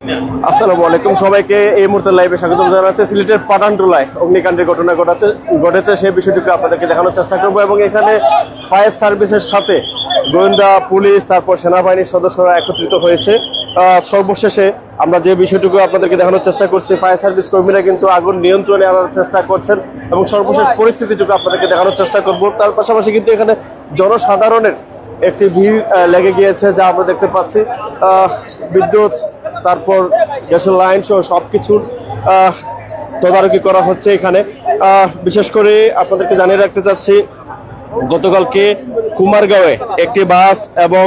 আসসালামু আলাইকুম সবাইকে এই মুহূর্তে লাইভে স্বাগত জানাচ্ছি। সিলেটের পাঠানটুলায় অগ্নিকাণ্ডের ঘটনা ঘটেছে সেই বিষয়টিকে আপনাদেরকে দেখানোর চেষ্টা করব এবং এখানে ফায়ার সার্ভিসের সাথে গোয়েন্দা পুলিশ তারপর সেনাবাহিনীর সদস্যরা একত্রিত হয়েছে। সর্বশেষে আমরা যে বিষয়টুকু আপনাদেরকে দেখানোর চেষ্টা করছি, ফায়ার সার্ভিস কর্মীরা কিন্তু আগুন নিয়ন্ত্রণে আনার চেষ্টা করছেন এবং সর্বশেষ পরিস্থিতিটুকু আপনাদেরকে দেখানোর চেষ্টা করব। তার পাশাপাশি কিন্তু এখানে জনসাধারণের একটি ভিড় লেগে গিয়েছে যা আমরা দেখতে পাচ্ছি। বিদ্যুৎ তারপর গ্যাসের লাইন সহ সবকিছুর তদারকি করা হচ্ছে এখানে। বিশেষ করে আপনাদেরকে জানিয়ে রাখতে চাচ্ছি, গতকালকে কুমারগাঁওয়ে একটি বাস এবং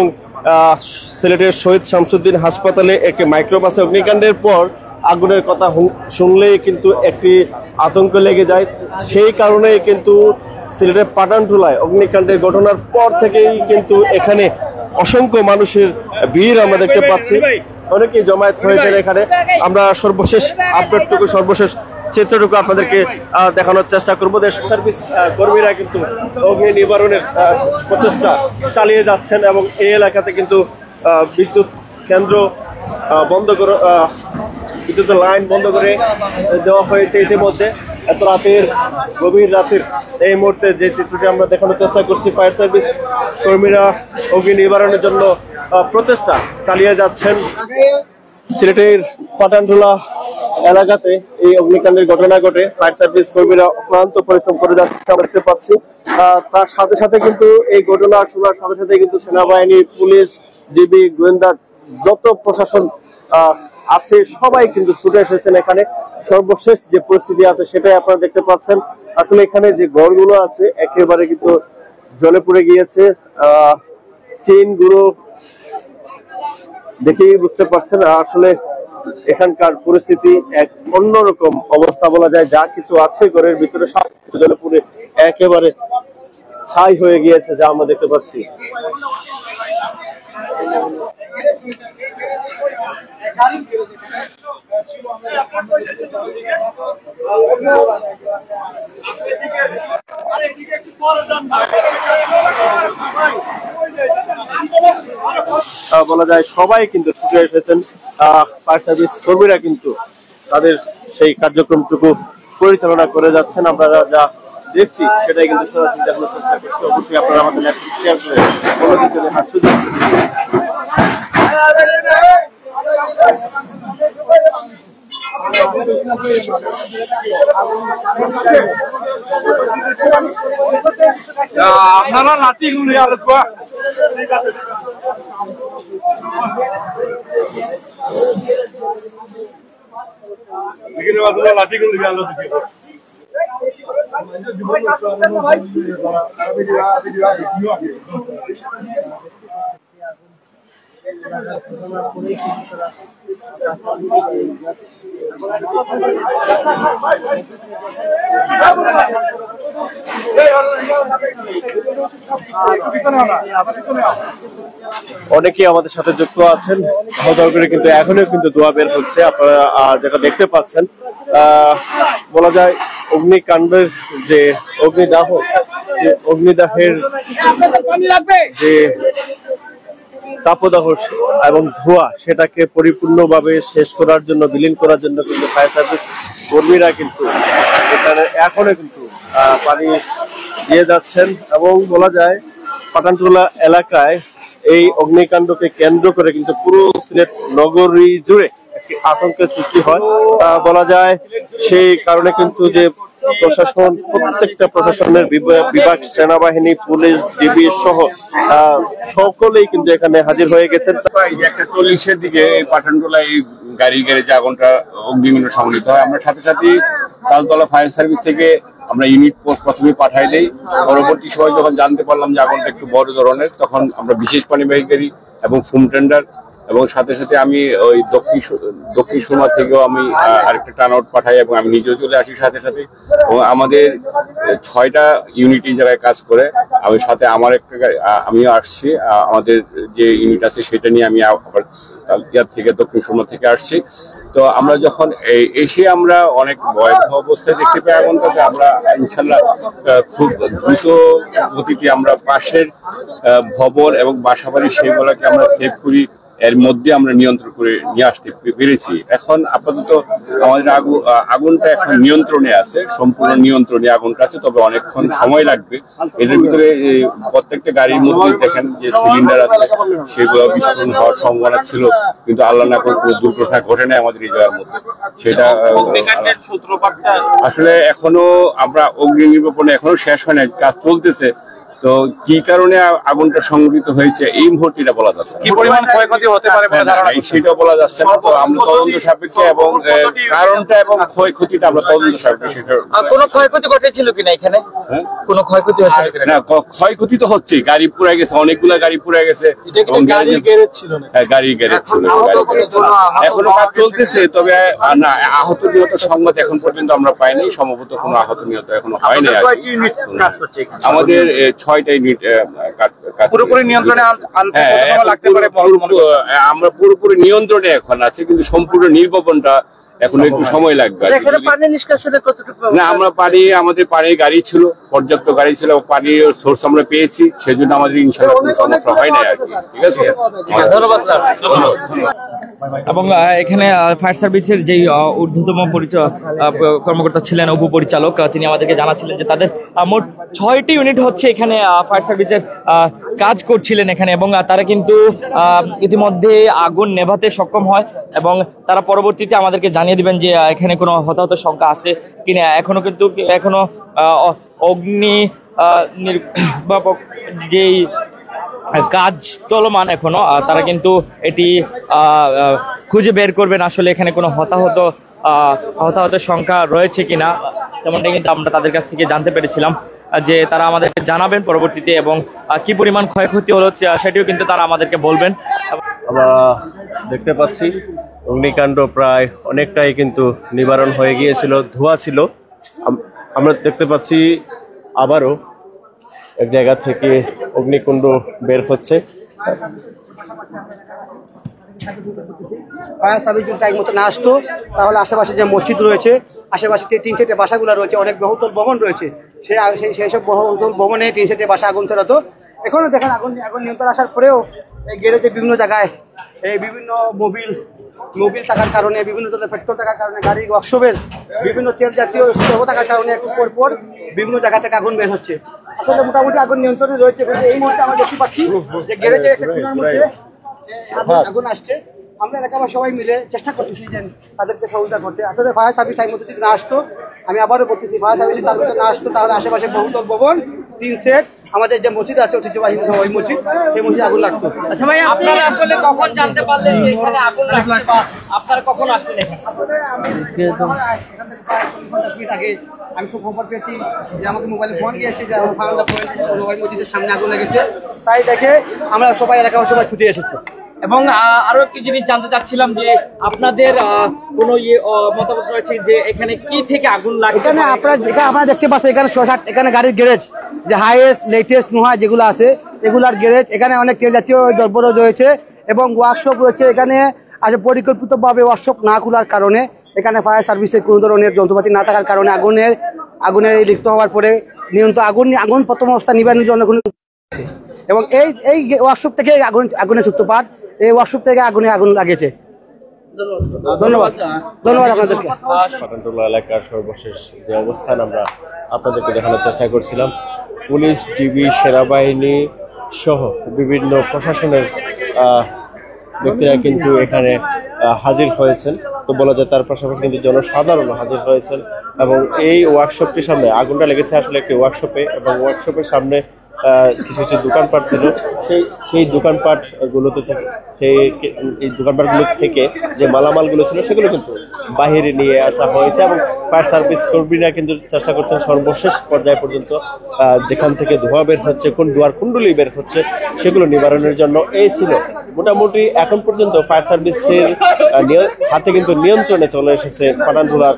সিলেটের শহীদ শামসুদ্দিন হাসপাতালে একটি মাইক্রোবাসে অগ্নিকাণ্ডের পর আগুনের কথা শুনলেই কিন্তু একটি আতঙ্ক লেগে যায়। সেই কারণেই কিন্তু সিলেটের পাঠানটুলায় অগ্নিকাণ্ডের ঘটনার পর থেকেই কিন্তু এখানে অসংখ্য মানুষের ভিড় আমরা দেখতে পাচ্ছি। অনেকেই জমায়েত হয়েছেন এখানে। আমরা সর্বশেষ আপডেটটুকু, সর্বশেষ চিত্রটুকু আপনাদেরকে দেখানোর চেষ্টা করব। দেশ সার্ভিস কর্মীরা কিন্তু অগ্নি নিবারণের প্রচেষ্টা চালিয়ে যাচ্ছেন এবং এই এলাকাতে কিন্তু বিদ্যুৎ কেন্দ্র বন্ধ করে, বিদ্যুতের লাইন বন্ধ করে দেওয়া হয়েছে ইতিমধ্যে। এত রাতের, গভীর রাতের এই মুহূর্তে যে চিত্রটি আমরা দেখানোর চেষ্টা করছি, ফায়ার সার্ভিস কর্মীরা অগ্নি নিবারণের জন্য প্রচেষ্টা চালিয়ে যাচ্ছেন। সিলেটের পাঠানটুলা এলাকাতে এই অগ্নিকাণ্ডের ঘটনা ঘটে, ফায়ার সার্ভিস কর্মীরা অক্লান্ত পরিশ্রম করে যাচ্ছে আমরা দেখতে পাচ্ছি। তার সাথে সাথে কিন্তু এই ঘটনা শোনার সাথে সাথে কিন্তু সেনাবাহিনী, পুলিশ, ডিবি, গোয়েন্দা যত প্রশাসন আছে সবাই কিন্তু ছুটে এসেছেন এখানে। সর্বশেষ যে পরিস্থিতি আছে সেটাই আপনারা দেখতে পাচ্ছেন। আসলে এখানে যে ঘরগুলো আছে একেবারে কিন্তু জলে পুড়ে গিয়েছে। টিনগুলো দেখেই বুঝতে পারছেন আসলে এখানকার পরিস্থিতি এক অন্যরকম অবস্থা বলা যায়। যা কিছু আছে ঘরের ভিতরে সব কিছু জলে পুড়ে একেবারে ছাই হয়ে গিয়েছে যা আমরা দেখতে পাচ্ছি। বলা যায় সবাই কিন্তু ছুটে এসেছেন। ফায়ার সার্ভিস কর্মীরা কিন্তু তাদের সেই কার্যক্রমটুকু পরিচালনা করে যাচ্ছেন। আমরা যা দেখছি সেটাই কিন্তু সরাসরি দেখানোর চেষ্টা করছি। অবশ্যই আপনারা আমাদের ল্যাপটপ শেয়ার করে অন্যদিকে দেখার সুযোগ আপনারা লাঠি গুলি আর লাঠি গুলি অনেকেই আমাদের সাথে যুক্ত আছেন। কিন্তু এখনো কিন্তু ধোঁয়া বের হচ্ছে, আপনারা যেটা দেখতে পাচ্ছেন। বলা যায় অগ্নিকাণ্ডের যে অগ্নিদাহের যে তাপদাহ এবং ধোঁয়া সেটাকে পরিপূর্ণভাবে শেষ করার জন্য, বিলীন করার জন্য কিন্তু ফায়ার সার্ভিস কর্মীরা কিন্তু এখানে এখনো কিন্তু পানি দিয়ে যাচ্ছেন এবং বলা যায় পাঠানটুলা এলাকায় এই অগ্নিকাণ্ডকে কেন্দ্র করে কিন্তু পুরো সিলেট নগরী জুড়ে একটি আতঙ্কের সৃষ্টি হয় বলা যায়। সেই কারণে কিন্তু যে প্রশাসন, প্রত্যেকটা প্রশাসনের বিভাগ, সেনাবাহিনী, পুলিশ, ডিবি সহ সকলেই কিন্তু এখানে হাজির হয়ে গেছেন। 1:40-এর দিকে এই পাঠানটুলা এই গাড়ি গ্যারেজে আগুনটা অগ্নিকাণ্ড সংঘটিত হয়। আমরা সাথে সাথে তালতলা ফায়ার সার্ভিস থেকে আমরা ইউনিট প্রথমে পাঠাই দেই। পরবর্তী সময় যখন জানতে পারলাম যে আগুনটা একটু বড় ধরনের, তখন আমরা বিশেষ পানিবাহী গাড়ি এবং ফুম টেন্ডার এবং সাথে সাথে আমি ওই দক্ষিণ সুরমা থেকেও আমি আরেকটা টার্ন আউট পাঠাই এবং আমি নিজেও চলে আসি সাথে সাথে। এবং আমাদের 6টা ইউনিট এই জায়গায় কাজ করে। আমি সাথে আমার আমিও আসছি, আমাদের যে ইউনিট আছে সেটা নিয়ে আমি আবার ইয়ার থেকে দক্ষিণ সুরমা থেকে আসছি। তো আমরা যখন এসে আমরা অনেক ভয়াবহ অবস্থায় দেখতে পাই আগুনটাকে, আমরা ইনশাল্লাহ খুব দ্রুত গতিতে আমরা পাশের ভবন এবং বাসাবাড়ি সেইগুলোকে আমরা সেভ করি এর মধ্যে আমরা নিয়ন্ত্রণ করে নিয়ে আসতে পেরেছি। এখন আপাতত আমাদের আগুনটা এখন নিয়ন্ত্রণে আছে, সম্পূর্ণ নিয়ন্ত্রণে আগুনটা আছে, তবে অনেকক্ষণ সময় লাগবে। এটার ভিতরে প্রত্যেকটা গাড়ির মধ্যে দেখেন যে সিলিন্ডার আছে, সেগুলো বিস্ফোরণ হওয়ার সম্ভাবনা ছিল, কিন্তু আল্লাহ না করে কোনো দুর্ঘটনা ঘটে নাই আমাদের এই জায়গার মধ্যে। সেটা আসলে এখনো আমরা অগ্নি নির্বাপনে এখনো শেষ হয় না, কাজ চলতেছে। তো কি কারণে আগুনটা সংঘটিত হয়েছে এই মুহূর্তে এটা বলা যাচ্ছে, কি পরিমাণ ক্ষয়ক্ষতি হতে পারে সেটা বলা যাচ্ছে না। তো আমরা তদন্ত সাপেক্ষে এবং কারণটা এবং ক্ষয়ক্ষতিটা আমরা তদন্ত সাপেক্ষে সেটা। কোনো ক্ষয়ক্ষতি ঘটেছিল কিনা এখানে? কোনো ক্ষয়ক্ষতি হয়েছিল কিনা? না, ক্ষয়ক্ষতি তো হচ্ছে, গাড়ি পুড়ে গেছে, অনেকগুলা গাড়ি পুড়ে গেছে। গাড়ির গ্যারেজ ছিল, গাড়ির গ্যারেজ ছিল। এখনো কাজ চলতেছে, তবে না আহত নিহত সংবাদ এখন পর্যন্ত আমরা পাইনি। সম্ভবত কোনো আহত নিহত এখনো হয়নি। আমাদের 6টা ইউনিট পুরোপুরি নিয়ন্ত্রণে আনতে লাগতে পারে। আমরা পুরোপুরি নিয়ন্ত্রণে এখন আছে, কিন্তু সম্পূর্ণ নির্বাপনটা এখন একটু সময় লাগবে। না, আমরা আমাদের পানির গাড়ি ছিল, পর্যাপ্ত গাড়ি ছিল, পানির সোর্স আমরা পেয়েছি, সেজন্য আমাদের ইনশাআল্লাহ কোনো সমস্যা হয় না আর কি। ঠিক আছে, ধন্যবাদ স্যার। এবং এখানে ফায়ার সার্ভিসের যেই ঊর্ধ্বতম কর্মকর্তা ছিলেন, উপপরিচালক, তিনি আমাদেরকে জানাচ্ছিলেন যে তাদের মোট 6টি ইউনিট হচ্ছে এখানে ফায়ার সার্ভিসের কাজ করছিলেন এখানে, এবং তারা কিন্তু ইতিমধ্যে আগুন নেভাতে সক্ষম হয় এবং তারা পরবর্তীতে আমাদেরকে জানিয়ে দিবেন যে এখানে কোনো হতাহত সংখ্যা আছে কিনা। এখনো অগ্নি নির্বাপক যেই কাজ চলমান এখনো, তারা কিন্তু এটি খুঁজে বের করবেন আসলে এখানে কোনো হতাহতের সংখ্যা রয়েছে কিনা। তেমনটা কিন্তু আমরা তাদের কাছ থেকে জানতে পেরেছিলাম যে তারা আমাদেরকে জানাবেন পরবর্তীতে, এবং কি পরিমাণ ক্ষয়ক্ষতি হলো সেটিও কিন্তু তারা আমাদেরকে বলবেন। আমরা দেখতে পাচ্ছি অগ্নিকাণ্ড প্রায় অনেকটাই কিন্তু নিবারণ হয়ে গিয়েছিল, ধোঁয়া ছিল। আমরা দেখতে পাচ্ছি আবারও এক জায়গা থেকে অগ্নিকুণ্ড বের হচ্ছে। ফায়ার সার্ভিস যদি টাইম মতো না আসতো, তাহলে আশেপাশে যে মসজিদ রয়েছে, আশেপাশে 3-4টে বাসাগুলো রয়েছে, অনেক বহুতল ভবন রয়েছে, সেই সব বহুতল ভবনে 3-4টে বাসা আগুন ধরাতো। এখনো দেখেন আগুন নিয়ন্ত্রণ আসার পরেও এই গ্যারেজে বিভিন্ন জায়গায় বিভিন্ন মোবিল থাকার কারণে, বিভিন্ন ধরনের পেট্রোল থাকার কারণে, গাড়ি ওয়ার্কশপের বিভিন্ন তেল জাতীয় দ্রব্য থাকার কারণে একটু পর বিভিন্ন জায়গা থেকে আগুন বের হচ্ছে। আসলে মোটামুটি আগুন নিয়ন্ত্রণে রয়েছে। এই মুহূর্তে আমরা দেখতে পাচ্ছি যে গ্যারেজে একটা চুলার মধ্যে আগুন আসছে। আমরা এলাকার সবাই মিলে চেষ্টা করতেছি যে তাদেরকে সহযোগিতা করতে। আসলে ফায়ার সার্ভিস টাইম মতো যদি না আসতো, আমি আবারও বলতেছি, ফায়ার সার্ভিস তার মধ্যে না আসতো, তাহলে আশেপাশে বহুতল ভবন, 3 সেট, আমাদের যে মসজিদ আছে ঐতিহ্যবাহী ওই মসজিদ, সেই মসজিদ আগুন লাগতো। আচ্ছা ভাই, আপনারা আসলে কখন জানতে পারলেন যে এখানে আগুন লাগছে, বা আপনারা কখন আসলেন এখানে? আমি খুব খবর পেয়েছি যে আমাকে মোবাইলে ফোন গিয়েছে যে ওই মসজিদের সামনে আগুন লেগেছে। তাই দেখে আমরা সবাই এলাকার সবাই ছুটে এসেছি। এবং আরো একটি জিনিস জানতে চাচ্ছিলাম যে আপনাদের কোনো মতামত রয়েছে যে এখানে কি থেকে আগুন লাগছে? এখানে আপনারা দেখতে পাচ্ছেন এখানে 6-7 এখানে গাড়ির গ্যারেজ, যে হাইয়েস্ট লেটেস্ট নোহা যেগুলো আছে এগুলার গ্যারেজ। এখানে অনেক তেল জাতীয় দ্রব্য রয়েছে এবং ওয়ার্কশপ রয়েছে। এখানে আসলে পরিকল্পিতভাবে ওয়ার্কশপ না খোলার কারণে, এখানে ফায়ার সার্ভিসের কোনো ধরনের যন্ত্রপাতি না থাকার কারণে আগুনের লিপ্ত হওয়ার পরে আগুন প্রথম অবস্থা নিবারণের জন্য এবং এই ওয়ার্কশপ থেকে আগুনের সূত্রপাত। এই ওয়ার্কশপ থেকে আগুন লাগিয়েছে। ধন্যবাদ আপনাদেরকে। পাঠানটুলা এলাকার সর্বশেষ যে অবস্থান আমরা আপনাদেরকে দেখানোর চেষ্টা করছিলাম। পুলিশ, ডিবি, সেনাবাহিনী সহ বিভিন্ন প্রশাসনের ব্যক্তিরা কিন্তু এখানে হাজির হয়েছেন। তো বলা যায় তার পাশাপাশি কিন্তু জনসাধারণ হাজির হয়েছেন। এবং এই ওয়ার্কশপটির সামনে আগুনটা লেগেছে আসলে একটি ওয়ার্কশপে, এবং ওয়ার্কশপের সামনে কিছু দোকানপাট ছিল। সেই দোকানপাটগুলো থেকে যে মালামালগুলো ছিল সেগুলো কিন্তু বাহিরে নিয়ে আসা হয়েছে, এবং ফায়ার সার্ভিস কর্মীরা কিন্তু চেষ্টা করছেন সর্বশেষ পর্যায় পর্যন্ত যেখান থেকে ধোঁয়া বের হচ্ছে, কোন ধোঁয়ার কুণ্ডলি বের হচ্ছে, সেগুলো নিবারণের জন্য। এই ছিল মোটামুটি এখন পর্যন্ত ফায়ার সার্ভিসের হাতে কিন্তু নিয়ন্ত্রণে চলে এসেছে পাঠানটুলার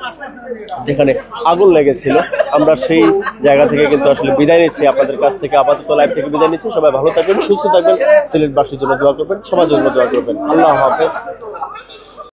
যেখানে আগুন লেগেছিল। আমরা সেই জায়গা থেকে কিন্তু আসলে বিদায় নিচ্ছি আপনাদের কাছ থেকে, আপাতত লাইভ থেকে বিদায় নিচ্ছি। সবাই ভালো থাকবেন, সুস্থ থাকবেন, সিলেটবাসীর জন্য দোয়া করবেন, সবার জন্য দোয়া করবেন। আল্লাহ হাফেজ।